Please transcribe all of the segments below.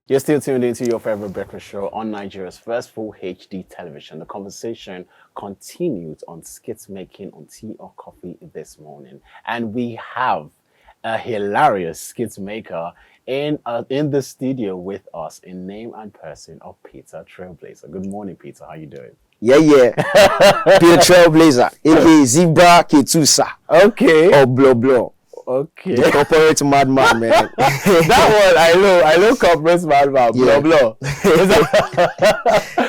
You're still tuned into your favorite breakfast show on Nigeria's first full HD television. The conversation continues on skits making on tea or coffee this morning. And we have a hilarious skits maker in the studio with us in name and person of Peter Trailblazer. Good morning, Peter. How you doing? Yeah. Peter Trailblazer, aka Zebra Ketusa. Okay. Or Blo. Okay. The corporate madman, man. That one, I know corporate madman, Yeah. blah.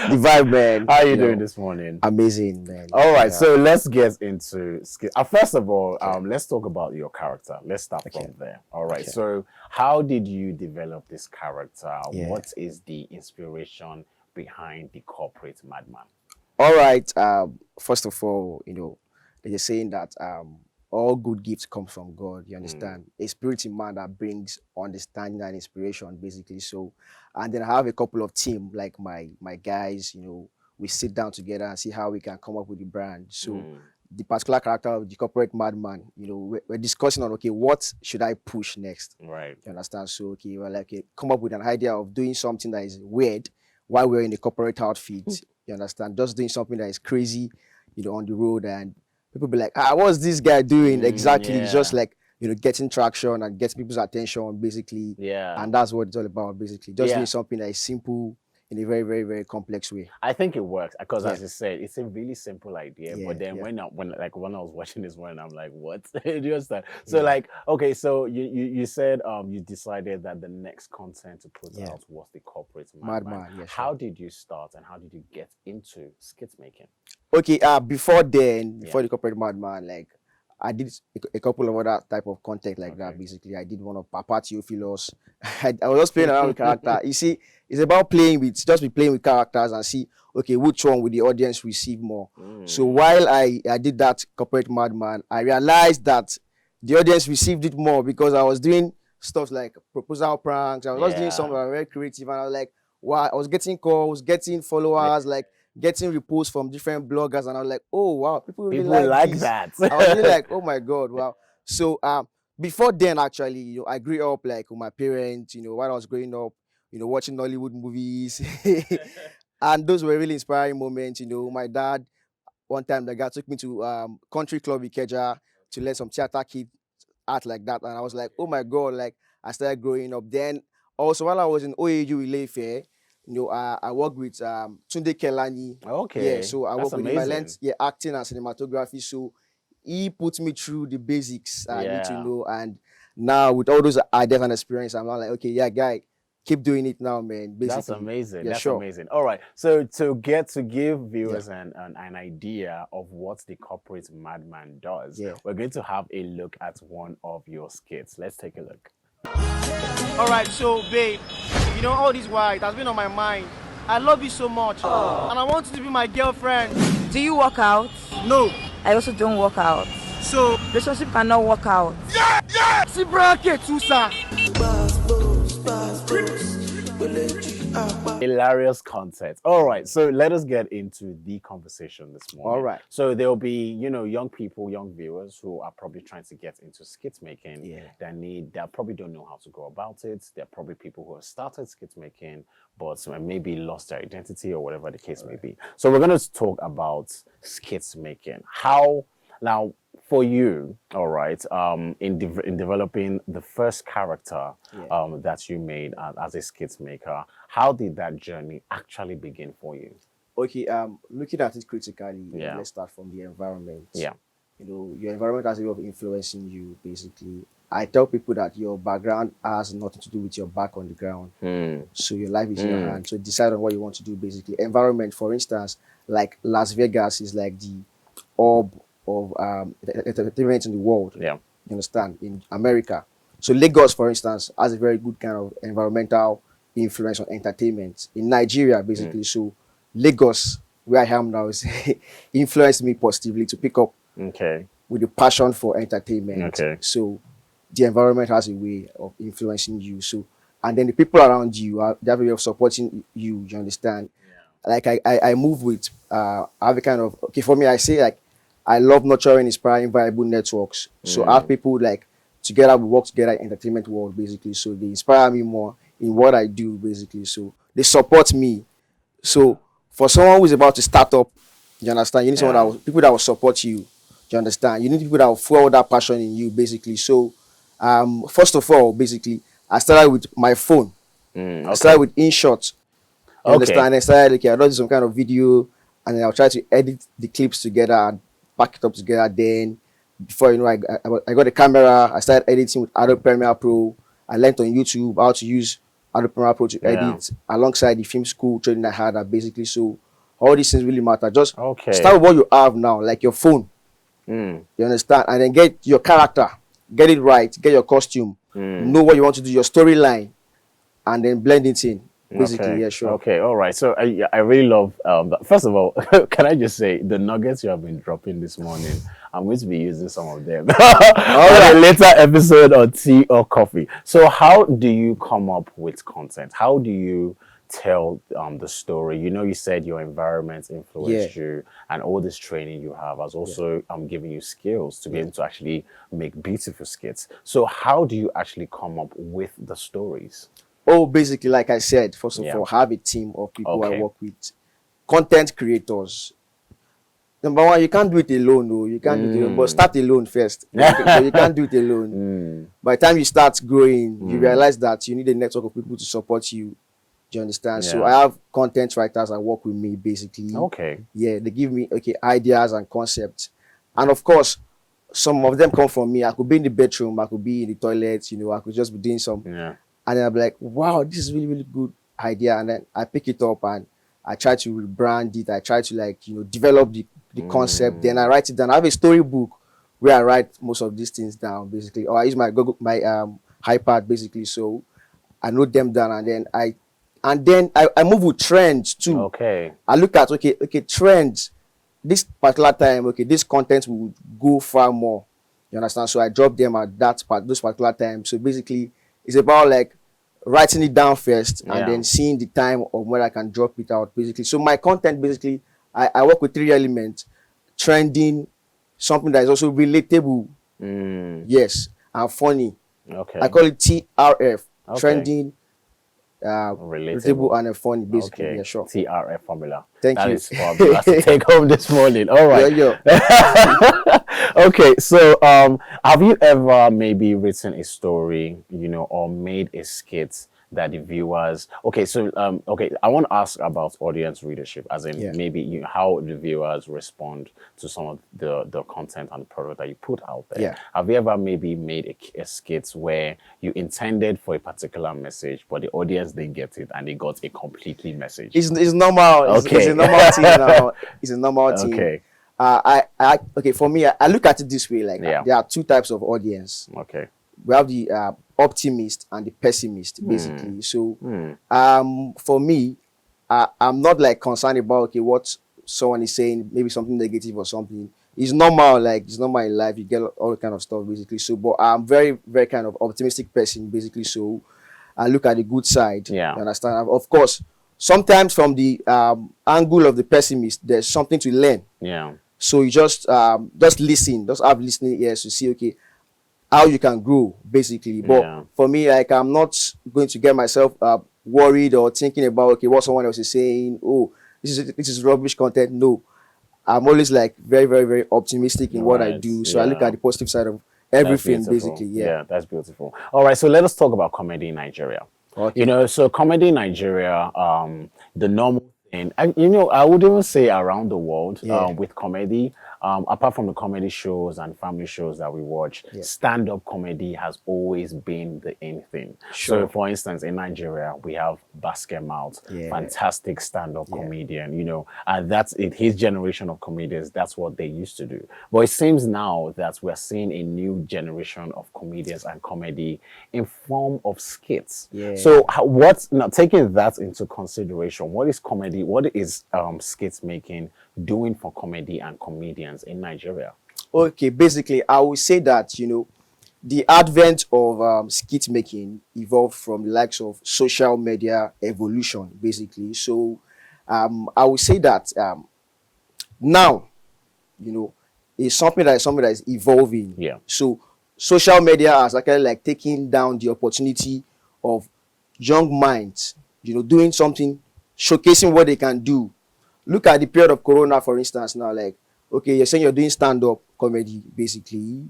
The vibe, man. How are you doing this morning? Amazing, man. All right, Yeah. so let's get into skit. First of all, let's talk about your character. Let's start from there. All right, Okay. so how did you develop this character? Yeah. What is the inspiration behind the corporate madman? All right. First of all, they're saying that all good gifts come from God. You understand? A spirit in man that brings understanding and inspiration, basically. So, and then I have a couple of team like my guys. We sit down together and see how we can come up with the brand. So, the particular character of the corporate madman, we're discussing on what should I push next. Right. You understand? So, we're like, come up with an idea of doing something that is weird while we're in the corporate outfit. You understand? Just doing something that is crazy, on the road, and people be like, what's this guy doing exactly? Yeah. It's just like, getting traction and getting people's attention, basically. Yeah. And that's what it's all about, basically. Just Yeah. doing something that is simple in a very, very, very complex way. I think it works because, Yeah. as you said, it's a really simple idea. Yeah, But then yeah. when I was watching this one, I'm like, what? Do you understand? So okay, so you said you decided that the next content to put Yeah. out was the corporate madman. Madman, yeah, sure. How did you start and how did you get into skit making? Okay, before the corporate madman, like I did a couple of other type of content like that. Basically, I did one of Papa Theophilos. I was just playing around with character. You see, it's about playing with characters and see, okay, which one will the audience receive more. So while I did that corporate madman, I realized that the audience received it more because I was doing stuff like proposal pranks. I was just doing something very creative, and I was like, wow, I was getting calls, getting followers, like getting reposts from different bloggers, and I was like, oh wow, people really like this. that. I was really like, oh my god, wow. So before then, actually, I grew up like with my parents, while I was growing up, watching Hollywood movies. And those were really inspiring moments. My dad, one time the guy took me to country club Ikeja to learn some theater kid art like that, and I was like, oh my god, like I started growing up. Then also while I was in OAU Ile-Ife, I worked with Tunde Kelani. Okay. Yeah, so I That's worked with him. I amazing. learned acting and cinematography. So he put me through the basics I need to Yeah. know. And now with all those ideas and experience, I'm not like, okay, yeah, guy, keep doing it now, man. Basically. That's amazing. Yeah, That's sure. amazing. All right. So to give viewers an idea of what the corporate madman does, we're going to have a look at one of your skits. Let's take a look. All right, so babe, all this while it has been on my mind. I love you so much, and I want you to be my girlfriend. Do you work out? No, I also don't work out. so Relationship cannot work out. Zebra Ketusa. Hilarious content. All right, so let us get into the conversation this morning. All right. So there'll be, young people, young viewers who are probably trying to get into skit making. Yeah. That probably don't know how to go about it. There are probably people who have started skit making, but maybe lost their identity or whatever the case may be. So we're going to talk about skit making. Now, for you, all right, in developing the first character that you made as a skit maker, how did that journey actually begin for you? Okay, looking at it critically, Yeah. let's start from the environment. Yeah. Your environment has a way of influencing you, basically. I tell people that your background has nothing to do with your back on the ground. So your life is in your hands. So decide on what you want to do, basically. Environment, for instance, like Las Vegas is like the hub of entertainment in the world. Yeah. You understand? In America. So Lagos, for instance, has a very good kind of environmental influence on entertainment. In Nigeria, basically. So Lagos, where I am now, is influenced me positively to pick up with the passion for entertainment. Okay. So the environment has a way of influencing you. So, and then the people around you they have a way of supporting you. You understand? Yeah. Like I move with I have a kind of, okay, for me, I say like I love nurturing, inspiring, viable networks. So I have people like together we work together in entertainment world, basically. So they inspire me more in what I do, basically. So they support me. So for someone who's about to start up, you understand, you need someone people that will support you. You understand? You need people that will fuel that passion in you, basically. So first of all, basically, I started with my phone. I started with InShot. You understand? And I started, okay, I'll do some kind of video, and then I'll try to edit the clips together and pack it up together. Then, before you know, I got a camera. I started editing with Adobe Premiere Pro. I learned on YouTube how to use Adobe Premiere Pro to edit alongside the film school training I had. Basically, so all these things really matter. Just start with what you have now, like your phone. You understand? And then get your character, get it right, get your costume, know what you want to do, your storyline, and then blend it in. Basically, yeah, sure. Okay, all right. So I really love that. First of all, can I just say the nuggets you have been dropping this morning, I'm going to be using some of them on a later episode on Tea or Coffee. So how do you come up with content? How do you tell the story? You know, you said your environment influenced you, and all this training you have has also giving you skills to be able to actually make beautiful skits. So how do you actually come up with the stories? Oh, basically, like I said, first of all, have a team of people I work with. Content creators. Number one, you can't do it alone, though. You can't do it alone, but start alone first. So you can't do it alone. By the time you start growing, you realize that you need a network of people to support you. Do you understand? So I have content writers that work with me, basically. Yeah, they give me ideas and concepts. And of course, some of them come from me. I could be in the bedroom, I could be in the toilet, you know, I could just be doing some. And then I'll be like, wow, this is really, really good idea. And then I pick it up and I try to rebrand it. I try to, like, you know, develop the concept. Then I write it down. I have a storybook where I write most of these things down, basically. Or I use my iPad, basically. So I note them down, and then I move with trends too. I look at trends. This particular time, this content will go far more. You understand? So I drop them at those particular times. So basically, it's about like writing it down first and then seeing the time of when I can drop it out, basically. So my content, basically, I work with 3 elements: trending, something that is also relatable, yes, and funny. I call it TRF, trending, relatable and funny, basically. Yeah, sure. TRF formula. Thank you. That is fabulous to take home this morning. All right. Okay, so have you ever maybe written a story, you know, or made a skit that the viewers I want to ask about audience readership, as in maybe how the viewers respond to some of the content and the product that you put out there. Have you ever maybe made a skit where you intended for a particular message, but the audience didn't get it and they got a completely message? It's normal. It's a normal thing now. It's a normal thing. For me, I look at it this way, like there are 2 types of audience. We have the optimist and the pessimist, basically. So for me, I'm not like concerned about what someone is saying, maybe something negative or something. It's normal, like it's normal in life. You get all kind of stuff, basically. So, but I'm very, very kind of optimistic person, basically. So I look at the good side. You understand? Of course, sometimes from the angle of the pessimist, there's something to learn. So you just listen, just have listening ears to see how you can grow, basically. But for me, like, I'm not going to get myself worried or thinking about what someone else is saying. Oh, this is rubbish content. No, I'm always like very, very, very optimistic in what I do. So I look at the positive side of everything, basically. Yeah, that's beautiful. All right, so let us talk about comedy in Nigeria. You know, so comedy in Nigeria, the normal thing, you know, I would even say around the world with comedy, apart from the comedy shows and family shows that we watch, stand-up comedy has always been the in thing. So, for instance, in Nigeria, we have Basket Mouth, fantastic stand-up comedian, you know, and that's it. His generation of comedians, that's what they used to do. But it seems now that we're seeing a new generation of comedians and comedy in form of skits. So, now taking that into consideration, what is comedy? What is skits making doing for comedy and comedians in Nigeria? Okay, basically, I would say that, you know, the advent of skit making evolved from the likes of social media evolution, basically. So I would say that now, you know, it's something that is evolving. So social media has actually like taken down the opportunity of young minds, doing something, showcasing what they can do. Look at the period of Corona, for instance. Now, like, okay, you're saying you're doing stand-up comedy, basically.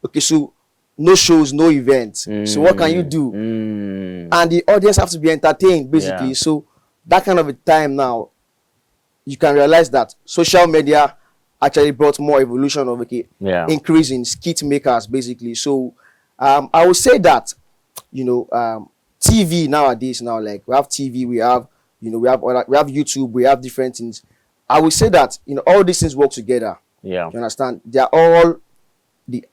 Okay, so no shows, no events. So what can you do? And the audience have to be entertained, basically. Yeah. So that kind of a time now, you can realize that social media actually brought more evolution of increase in skit makers, basically. So I would say that TV nowadays, now, like, we have TV, we have we have YouTube, we have different things. I would say that all these things work together. Yeah. You understand? They are all the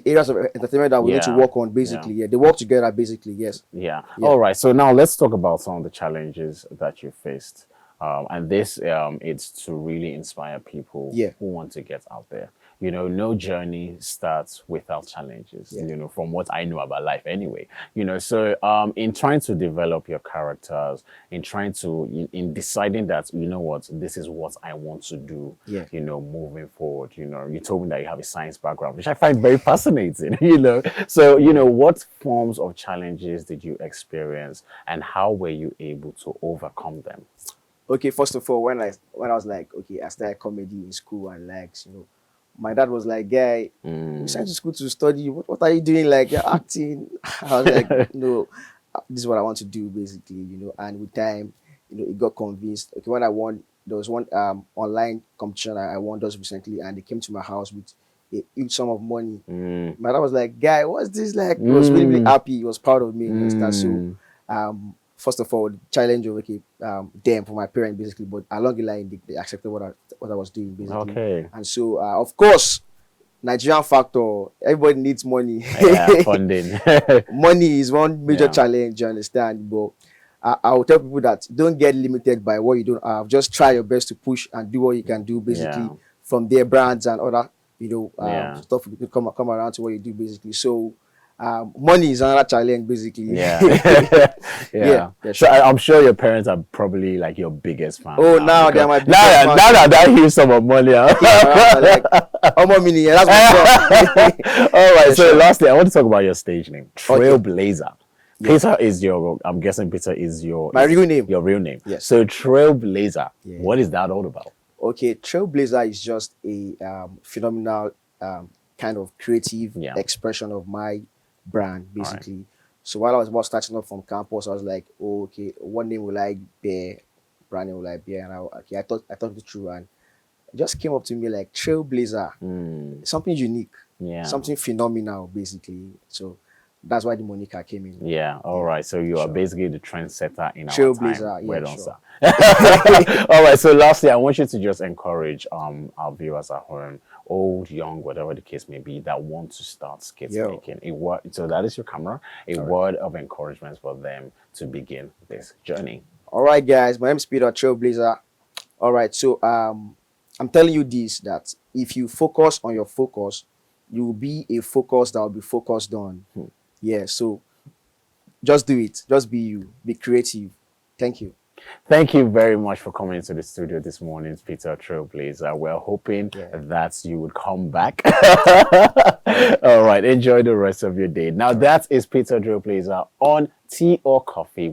areas of entertainment that we need to work on, basically. Yeah, they work together, basically. Yes. Yeah. All right. So now let's talk about some of the challenges that you faced. And this it's to really inspire people who want to get out there. No journey starts without challenges, from what I know about life anyway. So in trying to develop your characters, in trying to, in deciding that, this is what I want to do, moving forward, you told me that you have a science background, which I find very fascinating, So, what forms of challenges did you experience and how were you able to overcome them? Okay, first of all, when I was like, okay, I started comedy in school, and like, my dad was like, guy, you sent to school to study. What are you doing? Like, you're acting. I was like, no, this is what I want to do, basically, And with time, it got convinced. Okay, when I won, there was one online competition I won just recently, and they came to my house with a huge sum of money. My dad was like, guy, what's this like? He was really, really happy. He was proud of me. You understand? So, first of all, the challenge of them for my parents, basically, but along the line, they accepted what I was doing, basically. Okay. And so, of course, Nigerian factor, everybody needs money. Yeah, funding. Money is one major challenge, you understand? But I will tell people that don't get limited by what you don't have. Just try your best to push and do what you can do, basically, from their brands and other, stuff you come around to what you do, basically. So, money is another challenge, basically. Yeah. So I'm sure your parents are probably like your biggest fans. Oh, now they're my biggest fans. fans. Now that I hear some of money. Like, that's my All right. So lastly, I want to talk about your stage name, Trailblazer. Peter is I'm guessing Peter is my real name. Your real name. Yes. So Trailblazer, what is that all about? Okay, Trailblazer is just a phenomenal kind of creative expression of my brand, basically. Right. So while I was about starting up from campus, I was like, oh, okay, what name will I bear? Brand name will I bear? And I thought it through, and it just came up to me like Trailblazer, something unique, something phenomenal, basically. So that's why the moniker came in. Yeah, all right. So you are basically the trendsetter in our Trailblazer, time. Well done, sir. All right. So lastly, I want you to just encourage our viewers at home, old, young, whatever the case may be, that want to start skit making. So that is your camera. A word of encouragement for them to begin this journey. All right, guys. My name is Peter, Trailblazer. All right. So I'm telling you this, that if you focus on your focus, you will be a focus that will be focused on. Yeah. So just do it. Just be you. Be creative. Thank you. Thank you very much for coming into the studio this morning, Peter Trailblazer. We're hoping that you would come back. All right, enjoy the rest of your day. Now, that is Peter Trailblazer on Tea or Coffee.